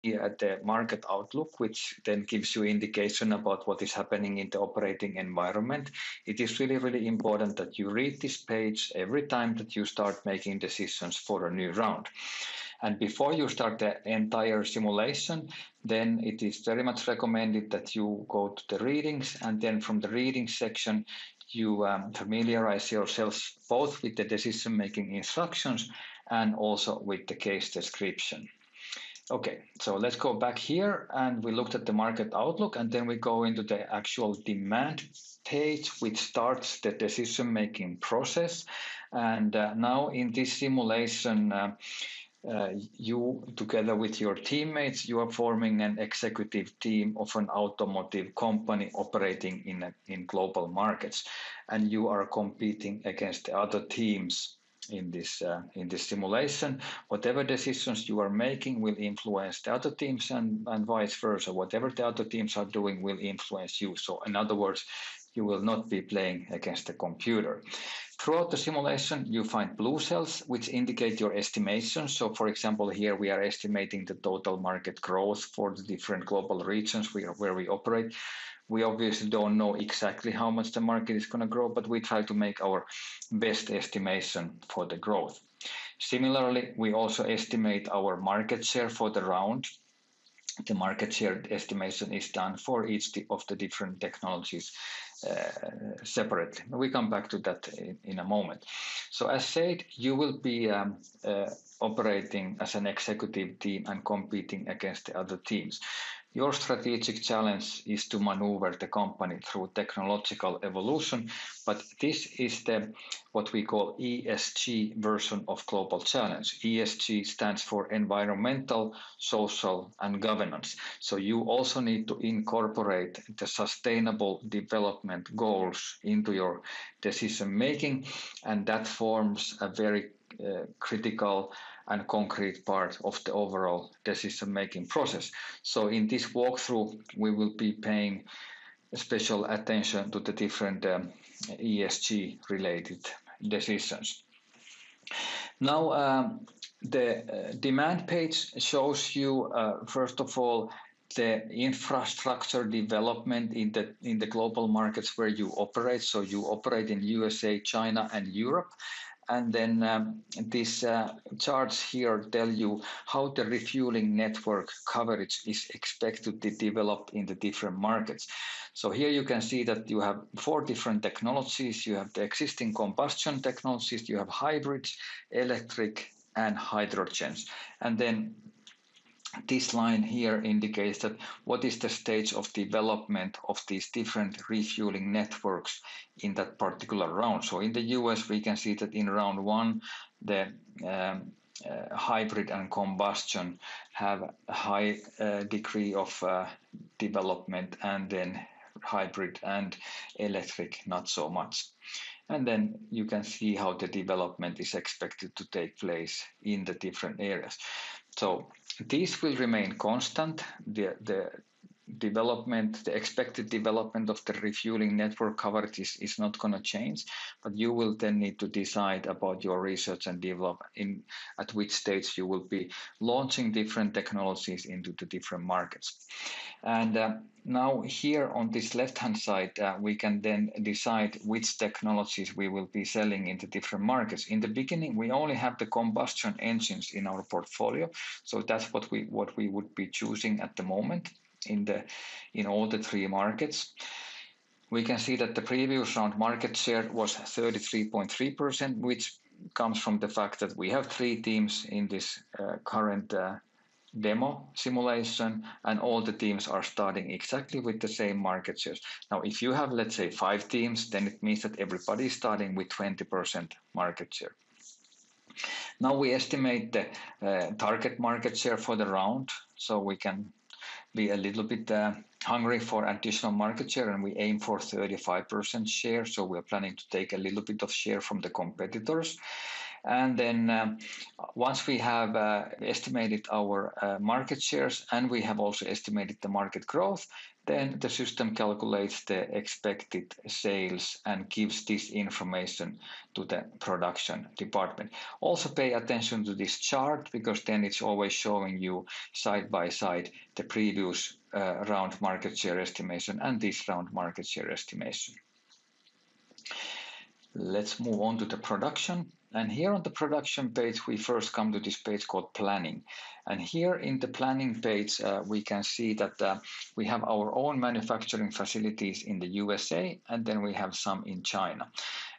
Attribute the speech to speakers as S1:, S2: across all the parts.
S1: the market outlook, which then gives you indication about what is happening in the operating environment. It is really, really important that you read this page every time that you start making decisions for a new round. And before you start the entire simulation, then it is very much recommended that you go to the readings, and then from the reading section, you familiarize yourselves both with the decision-making instructions and also with the case description. Okay, so let's go back here, and we looked at the market outlook, and then we go into the actual demand page, which starts the decision-making process. And now in this simulation, you, together with your teammates, you are forming an executive team of an automotive company operating in global markets, and you are competing against the other teams in this simulation. Whatever decisions you are making will influence the other teams, and vice versa. Whatever the other teams are doing will influence you. So in other words, you will not be playing against the computer. Throughout the simulation, you find blue cells, which indicate your estimations. So for example, here we are estimating the total market growth for the different global regions where we operate. We obviously don't know exactly how much the market is going to grow, but we try to make our best estimation for the growth. Similarly, we also estimate our market share for the round. The market share estimation is done for each of the different technologies separately. We come back to that in a moment. So as said, you will be operating as an executive team and competing against the other teams. Your strategic challenge is to maneuver the company through technological evolution, but this is the what we call ESG version of global challenge. ESG stands for environmental, social, and governance. So you also need to incorporate the sustainable development goals into your decision making, and that forms a very critical and concrete part of the overall decision-making process. So in this walkthrough, we will be paying special attention to the different ESG-related decisions. Now, the demand page shows you, first of all, the infrastructure development in the global markets where you operate. So you operate in USA, China, and Europe. And then these charts here tell you how the refueling network coverage is expected to develop in the different markets. So here you can see that you have 4 different technologies. You have the existing combustion technologies, you have hybrids, electric, and hydrogens. And then this line here indicates that what is the stage of development of these different refueling networks in that particular round. So in the US, we can see that in round 1, the hybrid and combustion have a high degree of development, and then hybrid and electric not so much. And then you can see how the development is expected to take place in the different areas. So these will remain constant. The development, the expected development of the refueling network coverage is not going to change, but you will then need to decide about your research and development at which stage you will be launching different technologies into the different markets. And now here on this left-hand side, we can then decide which technologies we will be selling in the different markets. In the beginning, we only have the combustion engines in our portfolio, so that's what we would be choosing at the moment in all the 3 markets. We can see that the previous round market share was 33.3%, which comes from the fact that we have 3 teams in this current demo simulation, and all the teams are starting exactly with the same market shares. Now, if you have, let's say, 5 teams, then it means that everybody is starting with 20% market share. Now we estimate the target market share for the round, so we can be a little bit hungry for additional market share, and we aim for 35% share. So we're planning to take a little bit of share from the competitors. And then once we have estimated our market shares and we have also estimated the market growth, then the system calculates the expected sales and gives this information to the production department. Also pay attention to this chart, because then it's always showing you side by side the previous round market share estimation and this round market share estimation. Let's move on to the production. And here on the production page, we first come to this page called planning. And here in the planning page, we can see that we have our own manufacturing facilities in the USA, and then we have some in China.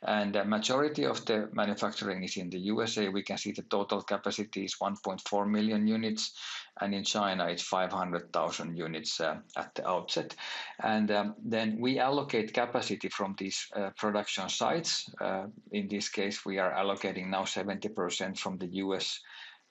S1: And the majority of the manufacturing is in the USA. We can see the total capacity is 1.4 million units, and in China it's 500,000 units at the outset. And then we allocate capacity from these production sites. In this case, we are allocating now 70% from the US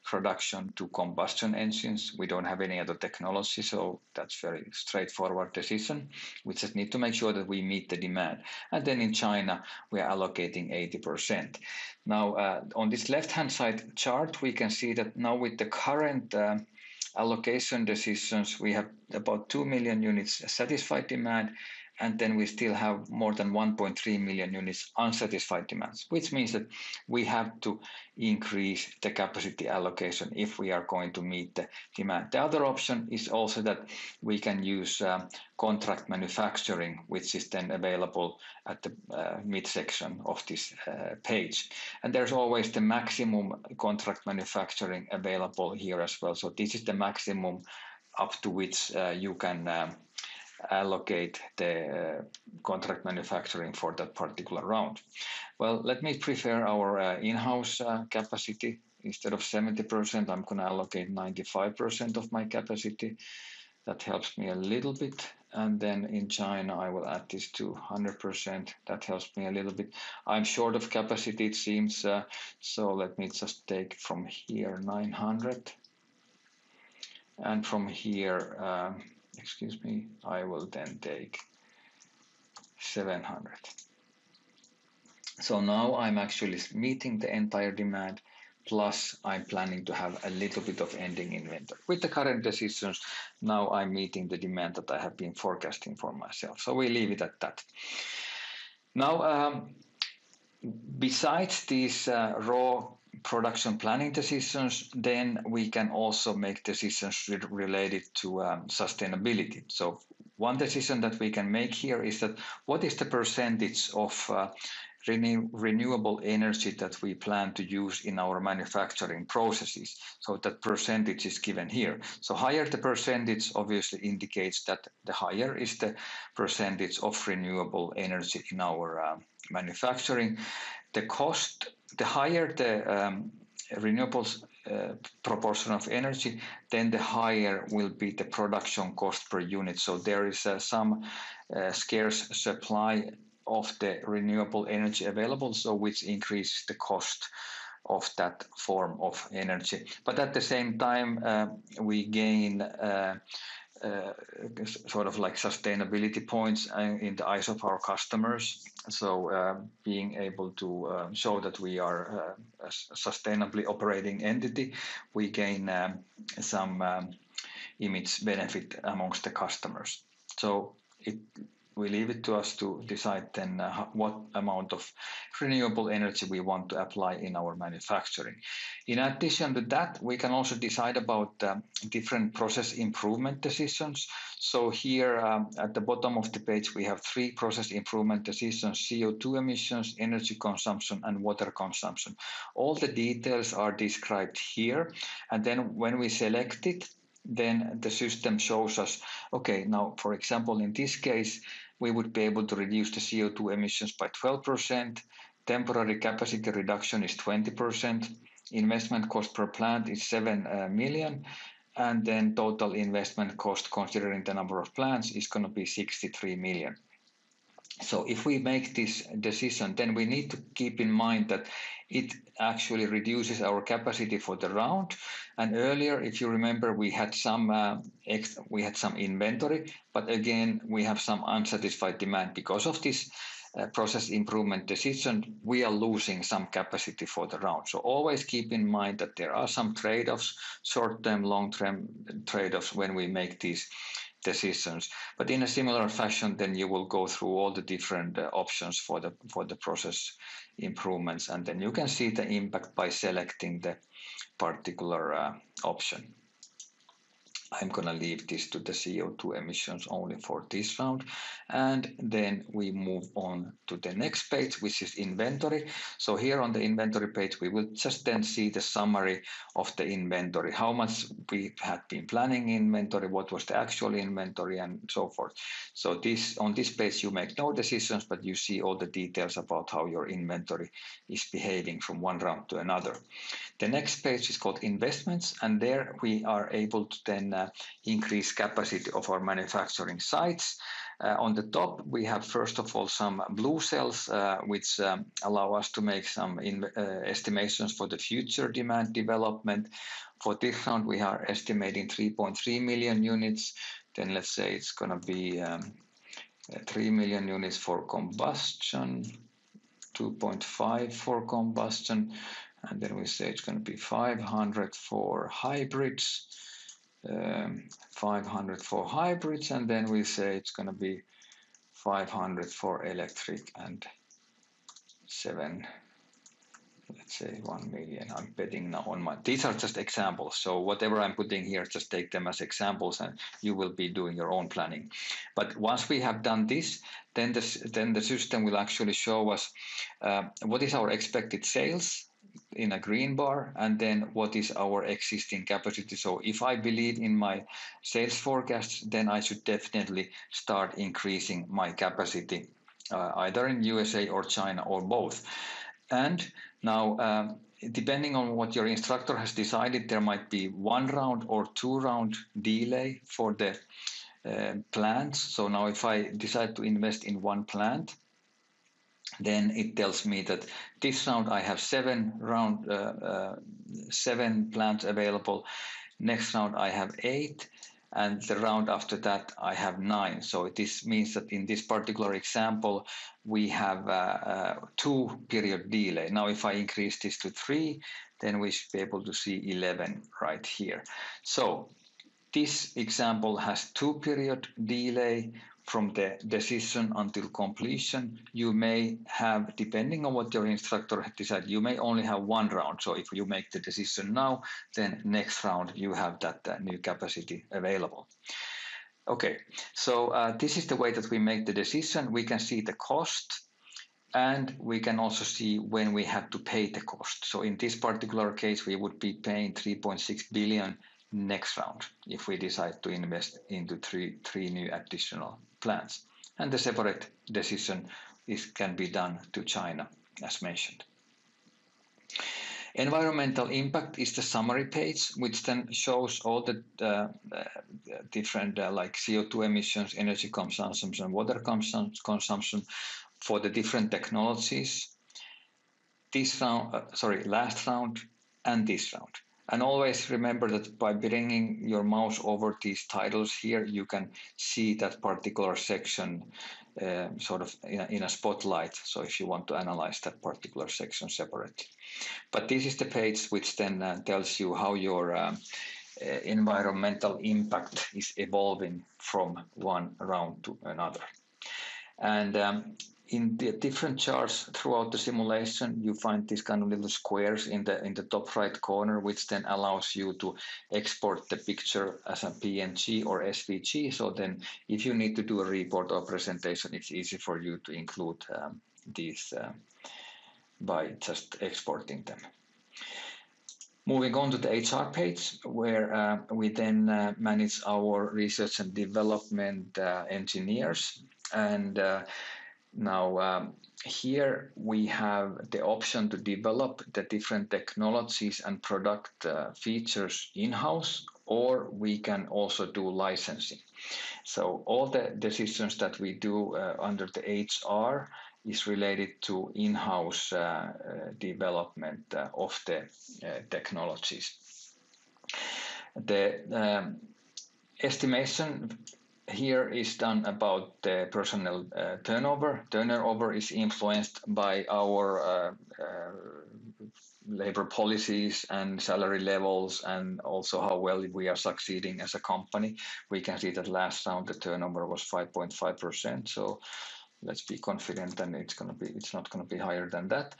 S1: production to combustion engines. We don't have any other technology, so that's very straightforward decision. We just need to make sure that we meet the demand. And then in China, we are allocating 80%. Now, on this left-hand side chart, we can see that now with the current allocation decisions, we have about 2 million units satisfied demand, and then we still have more than 1.3 million units unsatisfied demands, which means that we have to increase the capacity allocation if we are going to meet the demand. The other option is also that we can use contract manufacturing, which is then available at the midsection of this page. And there's always the maximum contract manufacturing available here as well. So this is the maximum up to which you can allocate the contract manufacturing for that particular round. Well, let me prefer our in-house capacity. Instead of 70%, I'm going to allocate 95% of my capacity. That helps me a little bit. And then in China, I will add this to 100%. That helps me a little bit. I'm short of capacity, it seems. So let me just take from here 900. And from here, excuse me, I will then take 700. So now I'm actually meeting the entire demand, plus I'm planning to have a little bit of ending inventory. With the current decisions, now I'm meeting the demand that I have been forecasting for myself. So we leave it at that. Now, besides these raw production planning decisions, then we can also make decisions related to sustainability. So one decision that we can make here is that what is the percentage of renewable energy that we plan to use in our manufacturing processes. So that percentage is given here. So higher the percentage obviously indicates that the higher is the percentage of renewable energy in our manufacturing. The cost, the higher the renewables proportion of energy, then the higher will be the production cost per unit. So there is some scarce supply of the renewable energy available, so which increases the cost of that form of energy. But at the same time, we gain sort of like sustainability points in the eyes of our customers. So being able to show that we are a sustainably operating entity, we gain some image benefit amongst the customers. So we leave it to us to decide then what amount of renewable energy we want to apply in our manufacturing. In addition to that, we can also decide about different process improvement decisions. So here at the bottom of the page, we have 3 process improvement decisions: CO2 emissions, energy consumption, and water consumption. All the details are described here. And then when we select it, then the system shows us, okay, now, for example, in this case, we would be able to reduce the CO2 emissions by 12%. Temporary capacity reduction is 20%. Investment cost per plant is 7 million. And then total investment cost, considering the number of plants, is going to be 63 million. So if we make this decision, then we need to keep in mind that it actually reduces our capacity for the round. And earlier, if you remember, we had some inventory, but again, we have some unsatisfied demand because of this process improvement decision, we are losing some capacity for the round. So always keep in mind that there are some trade-offs, short-term, long-term trade-offs when we make these decisions. But in a similar fashion, then you will go through all the different options for the process improvements, and then you can see the impact by selecting the particular option. I'm going to leave this to the CO2 emissions only for this round. And then we move on to the next page, which is inventory. So here on the inventory page, we will just then see the summary of the inventory, how much we had been planning inventory, what was the actual inventory, and so forth. So on this page, you make no decisions, but you see all the details about how your inventory is behaving from one round to another. The next page is called investments, and there we are able to then increase capacity of our manufacturing sites. On the top, we have first of all some blue cells, which allow us to make some estimations for the future demand development. For this round, we are estimating 3.3 million units. Then let's say it's going to be 3 million units for combustion, 2.5 for combustion, and then we say it's going to be 500 for hybrids. 500 for hybrids, and then we say it's going to be 500 for electric and 1 million. I'm betting now on these are just examples, so whatever I'm putting here, just take them as examples and you will be doing your own planning. But once we have done this, then the system will actually show us what is our expected sales in a green bar, and then what is our existing capacity. So if I believe in my sales forecasts, then I should definitely start increasing my capacity, either in USA or China or both. And now, depending on what your instructor has decided, there might be 1 round or 2 round delay for the plants. So now if I decide to invest in one plant, then it tells me that this round I have 7 plants available. Next round I have 8, and the round after that I have 9. So this means that in this particular example we have a 2-period delay. Now if I increase this to 3, then we should be able to see 11 right here. So this example has 2-period delay from the decision until completion. You may have, depending on what your instructor has decided, you may only have 1 round. So if you make the decision now, then next round you have that new capacity available. Okay, so this is the way that we make the decision. We can see the cost, and we can also see when we have to pay the cost. So in this particular case, we would be paying 3.6 billion next round if we decide to invest into three new additional plants. And the separate decision can be done to China, as mentioned. Environmental impact is the summary page, which then shows all the different like CO2 emissions, energy consumption, and water consumption for the different technologies. This round, last round and this round. And always remember that by bringing your mouse over these titles here, you can see that particular section sort of in a spotlight. So if you want to analyze that particular section separately. But this is the page which then tells you how your environmental impact is evolving from one round to another. And in the different charts throughout the simulation, you find these kind of little squares in the top right corner, which then allows you to export the picture as a PNG or SVG. So then if you need to do a report or presentation, it's easy for you to include these by just exporting them. Moving on to the HR page, where we then manage our research and development engineers. And now here we have the option to develop the different technologies and product features in-house, or we can also do licensing. So all the decisions that we do under the HR is related to in-house development of the technologies. The estimation here is done about the personnel turnover. Turnover is influenced by our labor policies and salary levels, and also how well we are succeeding as a company. We can see that last round the turnover was 5.5%. So let's be confident, and it's not going to be higher than that.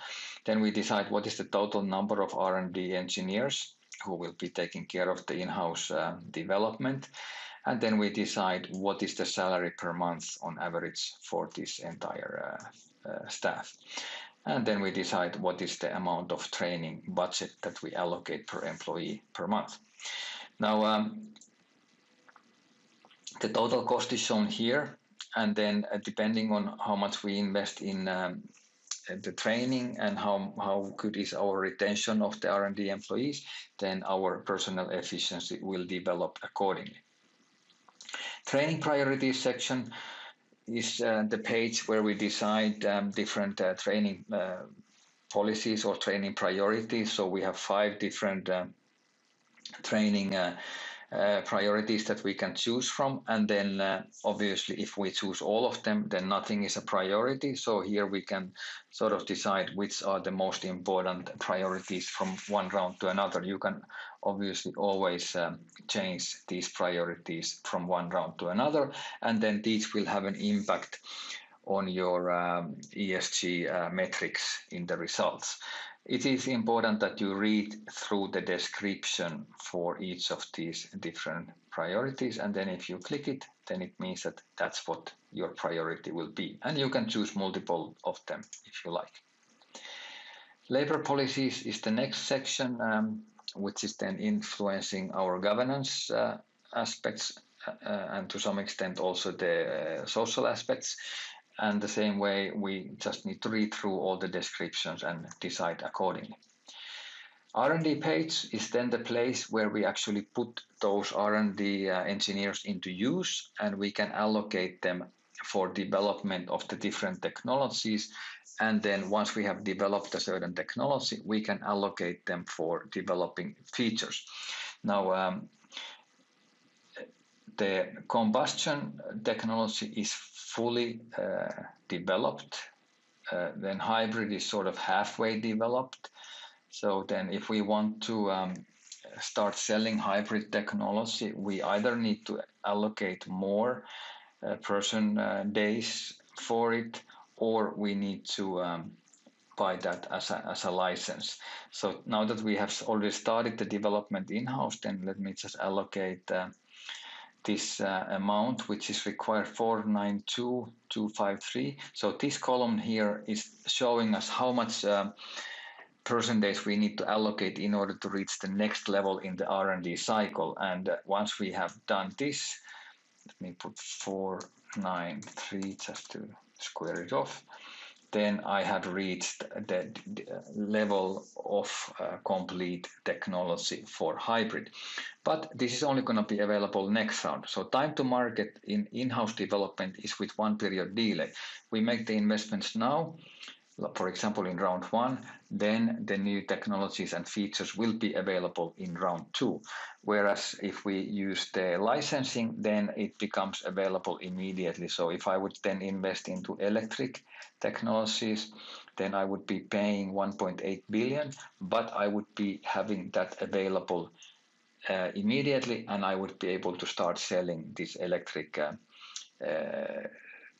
S1: Then we decide what is the total number of R&D engineers who will be taking care of the in-house development. And then we decide what is the salary per month on average for this entire staff. And then we decide what is the amount of training budget that we allocate per employee per month. Now, the total cost is shown here. And then depending on how much we invest in the training and how good is our retention of the R&D employees, then our personnel efficiency will develop accordingly. Training priorities section is the page where we decide different training policies or training priorities. So we have 5 different training priorities that we can choose from, and then obviously if we choose all of them, then nothing is a priority. So here we can sort of decide which are the most important priorities from one round to another. You can obviously always change these priorities from one round to another, and then these will have an impact on your ESG metrics in the results. It is important that you read through the description for each of these different priorities, and then if you click it, then it means that that's what your priority will be, and you can choose multiple of them if you like. Labor policies is the next section, which is then influencing our governance aspects and to some extent also the social aspects. And the same way, we just need to read through all the descriptions and decide accordingly. R&D page is then the place where we actually put those R&D engineers into use, and we can allocate them for development of the different technologies. And then once we have developed a certain technology, we can allocate them for developing features. Now, the combustion technology is fully developed. Then hybrid is sort of halfway developed. So then if we want to start selling hybrid technology, we either need to allocate more person days for it, or we need to buy that as a license. So now that we have already started the development in-house, then let me just allocate this amount, which is required 492,253. So this column here is showing us how much percentage we need to allocate in order to reach the next level in the R&D cycle. And once we have done this, let me put 493 just to square it off. Then I have reached the level of complete technology for hybrid. But this is only going to be available next round. So time to market in in-house development is with 1 period delay. We make the investments now, for example, in round 1, then the new technologies and features will be available in round 2. Whereas if we use the licensing, then it becomes available immediately. So if I would then invest into electric technologies, then I would be paying 1.8 billion, but I would be having that available immediately, and I would be able to start selling these electric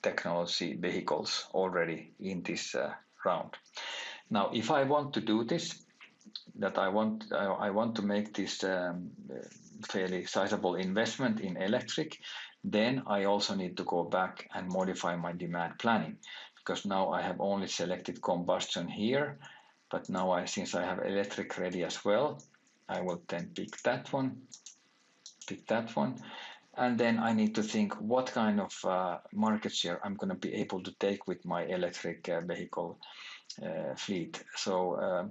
S1: technology vehicles already in this round. Now, if I want to do this, that I want to make this fairly sizable investment in electric, then I also need to go back and modify my demand planning, because now I have only selected combustion here, but now since I have electric ready as well, I will then pick that one, and then I need to think what kind of market share I'm going to be able to take with my electric vehicle fleet. So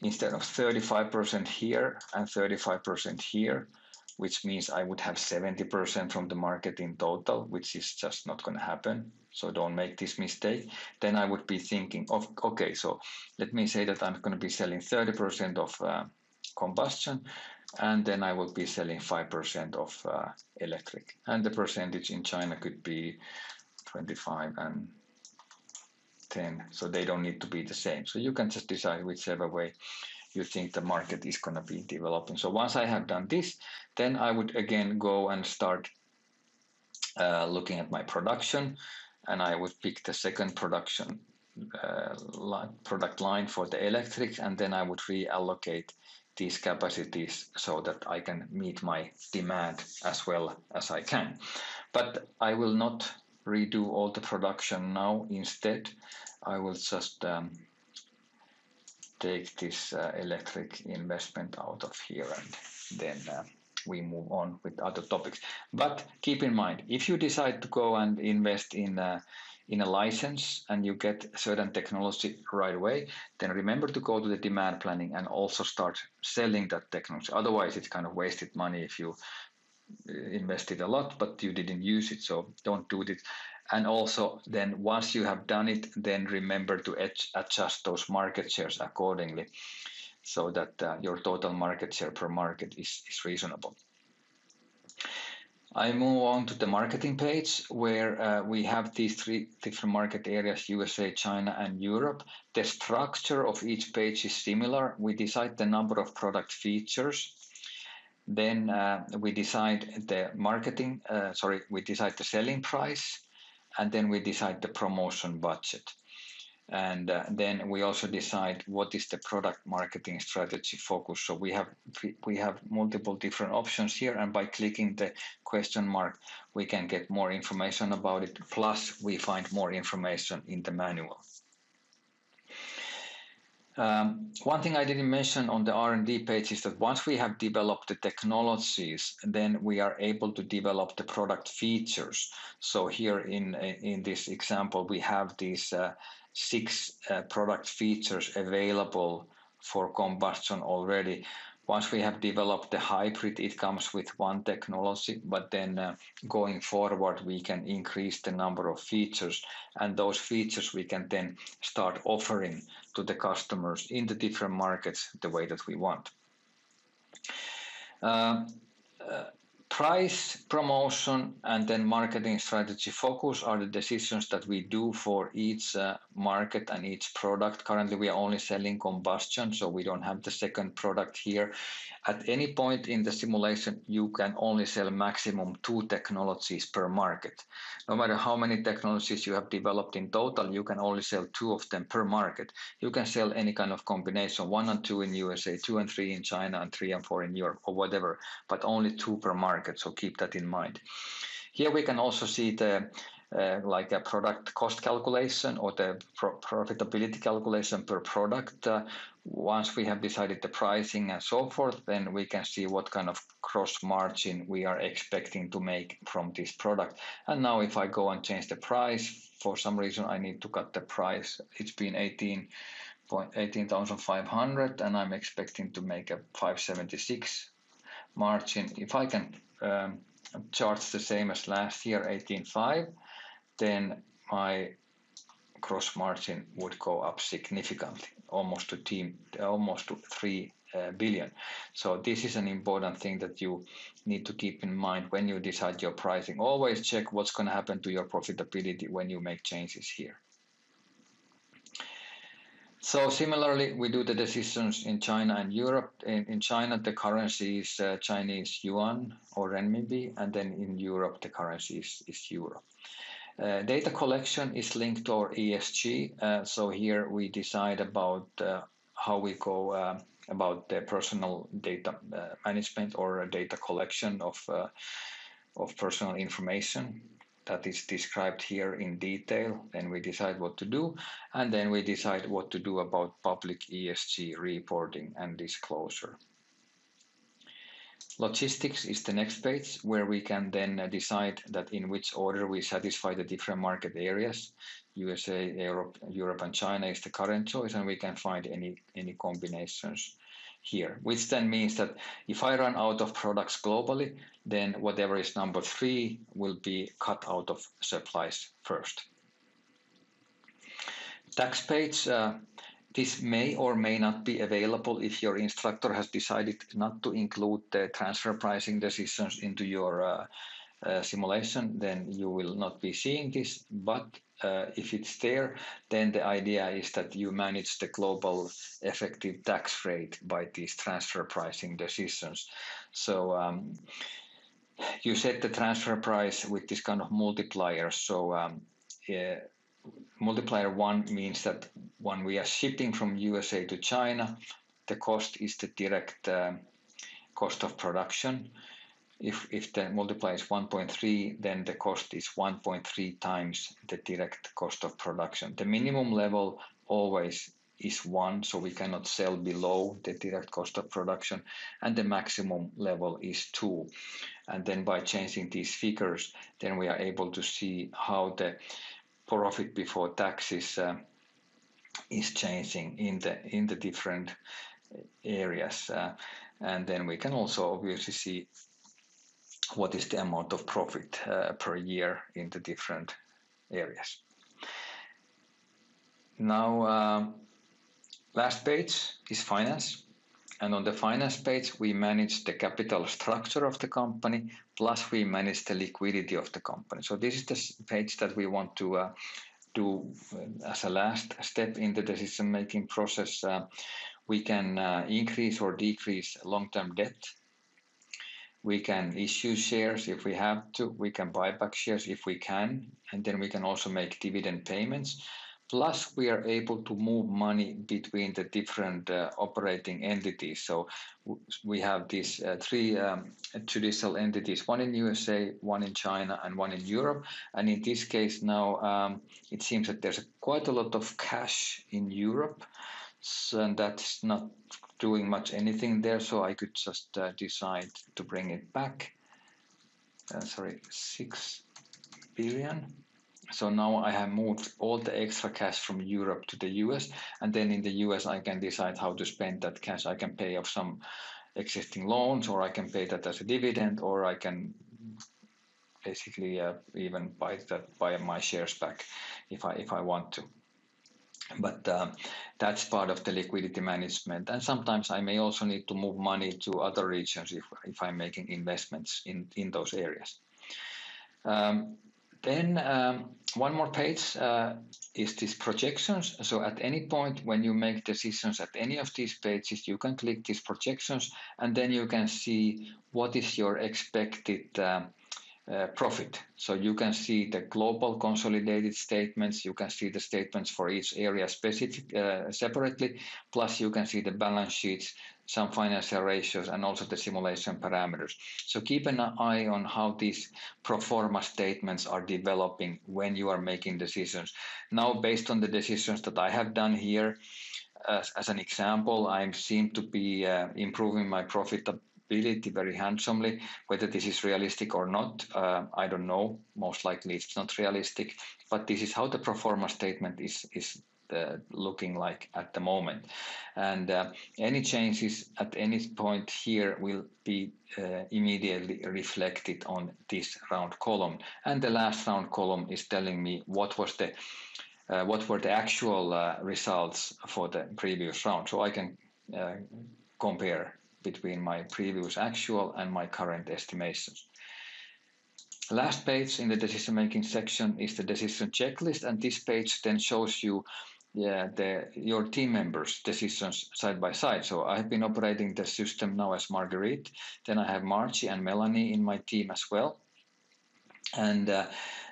S1: instead of 35% here and 35% here, which means I would have 70% from the market in total, which is just not going to happen. So don't make this mistake. Then I would be thinking of, okay, so let me say that I'm going to be selling 30% of combustion, and then I will be selling 5% of electric. And the percentage in China could be 25 and 10, so they don't need to be the same. So you can just decide whichever way you think the market is going to be developing. So once I have done this, then I would again go and start looking at my production, and I would pick the second production product line for the electric, and then I would reallocate these capacities so that I can meet my demand as well as I can. But I will not redo all the production now. Instead, I will just take this electric investment out of here, and then we move on with other topics. But keep in mind, if you decide to go and invest in a license and you get certain technology right away, then remember to go to the demand planning and also start selling that technology. Otherwise, it's kind of wasted money if you invested a lot but you didn't use it. So don't do this. And also then once you have done it, then remember to adjust those market shares accordingly so that your total market share per market is reasonable. I move on to the marketing page where we have these 3 different market areas, USA, China, and Europe. The structure of each page is similar. We decide the number of product features. Then we decide the we decide the selling price, and then we decide the promotion budget. And then we also decide what is the product marketing strategy focus. So we have multiple different options here, and by clicking the question mark, we can get more information about it. Plus, we find more information in the manual. One thing I didn't mention on the R&D page is that once we have developed the technologies, then we are able to develop the product features. So here in this example, we have these 6 product features available for combustion already. Once we have developed the hybrid, it comes with one technology, but then going forward, we can increase the number of features, and those features we can then start offering to the customers in the different markets the way that we want. Price, promotion, and then marketing strategy focus are the decisions that we do for each market and each product. Currently, we are only selling combustion, so we don't have the second product here. At any point in the simulation, you can only sell maximum 2 technologies per market. No matter how many technologies you have developed in total, you can only sell 2 of them per market. You can sell any kind of combination, 1 and 2 in USA, 2 and 3 in China, and 3 and 4 in Europe, or whatever, but only 2 per market, so keep that in mind. Here we can also see the like a product cost calculation or the profitability calculation per product. Once we have decided the pricing and so forth, then we can see what kind of gross margin we are expecting to make from this product. And now if I go and change the price, for some reason I need to cut the price. It's been 18,500 and I'm expecting to make a 576 margin. If I can charge the same as last year, 18.5, then my gross margin would go up significantly, almost to 3 billion. So this is an important thing that you need to keep in mind when you decide your pricing. Always check what's going to happen to your profitability when you make changes here. So similarly, we do the decisions in China and Europe. In China, the currency is Chinese yuan or renminbi, and then in Europe, the currency is euro. Data collection is linked to our ESG. So here we decide about how we go about the personal data management or data collection of personal information. That is described here in detail. Then we decide what to do, and then we decide what to do about public ESG reporting and disclosure. Logistics is the next page where we can then decide that in which order we satisfy the different market areas. USA, Europe and China is the current choice, and we can find any combinations here, which then means that if I run out of products globally, then whatever is number 3 will be cut out of supplies first. Tax page. This may or may not be available if your instructor has decided not to include the transfer pricing decisions into your simulation, then you will not be seeing this. But if it's there, then the idea is that you manage the global effective tax rate by these transfer pricing decisions. So you set the transfer price with this kind of multiplier. So multiplier 1 means that when we are shipping from USA to China, the cost is the direct cost of production. If the multiplier is 1.3, then the cost is 1.3 times the direct cost of production. The minimum level always is 1, so we cannot sell below the direct cost of production, and the maximum level is 2. And then by changing these figures, then we are able to see how the profit before taxes is changing in the different areas, and then we can also obviously see what is the amount of profit per year in the different areas. Now, last page is finance. And on the finance page, we manage the capital structure of the company, plus we manage the liquidity of the company. So this is the page that we want to do as a last step in the decision-making process. We can increase or decrease long-term debt. We can issue shares if we have to. We can buy back shares if we can. And then we can also make dividend payments. Plus, we are able to move money between the different operating entities. So we have these 3 judicial entities, one in USA, one in China, and one in Europe. And in this case now, it seems that there's quite a lot of cash in Europe. So, and that's not doing much anything there. So I could just decide to bring it back. 6 billion. So now I have moved all the extra cash from Europe to the US, and then in the US I can decide how to spend that cash. I can pay off some existing loans, or I can pay that as a dividend, or I can basically even buy my shares back if I want to. But that's part of the liquidity management. And sometimes I may also need to move money to other regions if I'm making investments in those areas. Then one more page is these projections. So at any point when you make decisions at any of these pages, you can click these projections, and then you can see what is your expected profit. So you can see the global consolidated statements, you can see the statements for each area separately, plus you can see the balance sheets, some financial ratios, and also the simulation parameters. So keep an eye on how these pro forma statements are developing when you are making decisions. Now, based on the decisions that I have done here, as an example, I seem to be improving my profitability very handsomely. Whether this is realistic or not, I don't know. Most likely it's not realistic, but this is how the pro forma statement is looking like at the moment. And any changes at any point here will be immediately reflected on this round column. And the last round column is telling me what were the actual results for the previous round. So I can compare between my previous actual and my current estimations. Last page in the decision-making section is the decision checklist, and this page then shows you your team members' decisions side by side. So I have been operating the system now as Marguerite. Then I have Margie and Melanie in my team as well. And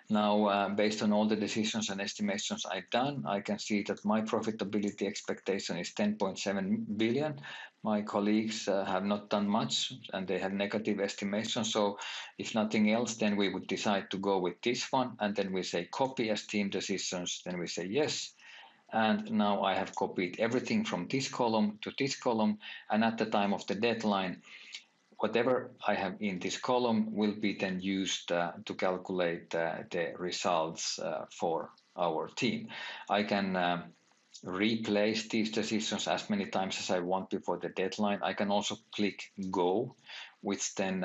S1: now, based on all the decisions and estimations I've done, I can see that my profitability expectation is 10.7 billion. My colleagues have not done much, and they have negative estimations. So if nothing else, then we would decide to go with this one. And then we say copy as team decisions. Then we say yes. And now I have copied everything from this column to this column. And at the time of the deadline, whatever I have in this column will be then used to calculate the results for our team. I can replace these decisions as many times as I want before the deadline. I can also click go, which then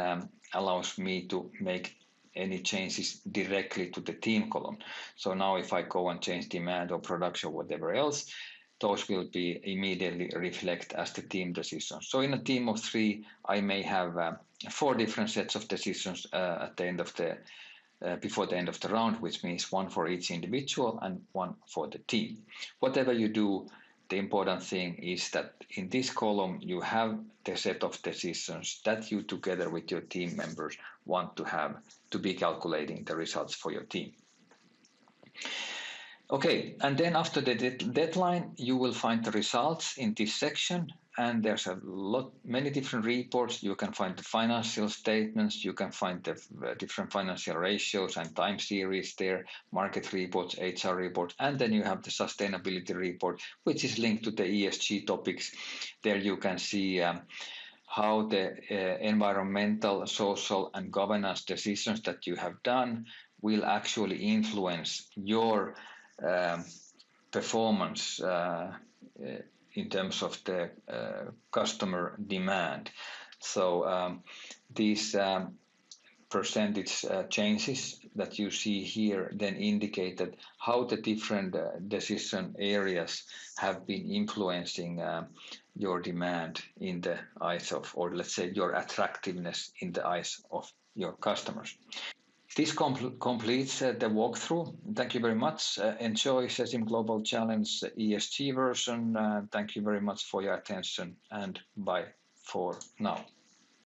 S1: allows me to make any changes directly to the team column. So now if I go and change demand or production or whatever else, those will be immediately reflect as the team decisions. So in a team of 3, I may have 4 different sets of decisions at the end of the before the end of the round, which means 1 for each individual and 1 for the team. Whatever you do, the important thing is that in this column you have the set of decisions that you together with your team members want to have to be calculating the results for your team. Okay, and then after the deadline, you will find the results in this section, and there's many different reports. You can find the financial statements, you can find the different financial ratios and time series there, market reports, HR reports, and then you have the sustainability report, which is linked to the ESG topics. There you can see how the environmental, social, and governance decisions that you have done will actually influence your performance in terms of the customer demand. So these percentage changes that you see here then indicated how the different decision areas have been influencing your demand in the eyes of, or let's say your attractiveness in the eyes of your customers. This completes the walkthrough. Thank you very much. Enjoy Cesim Global Challenge ESG version. Thank you very much for your attention, and bye for now.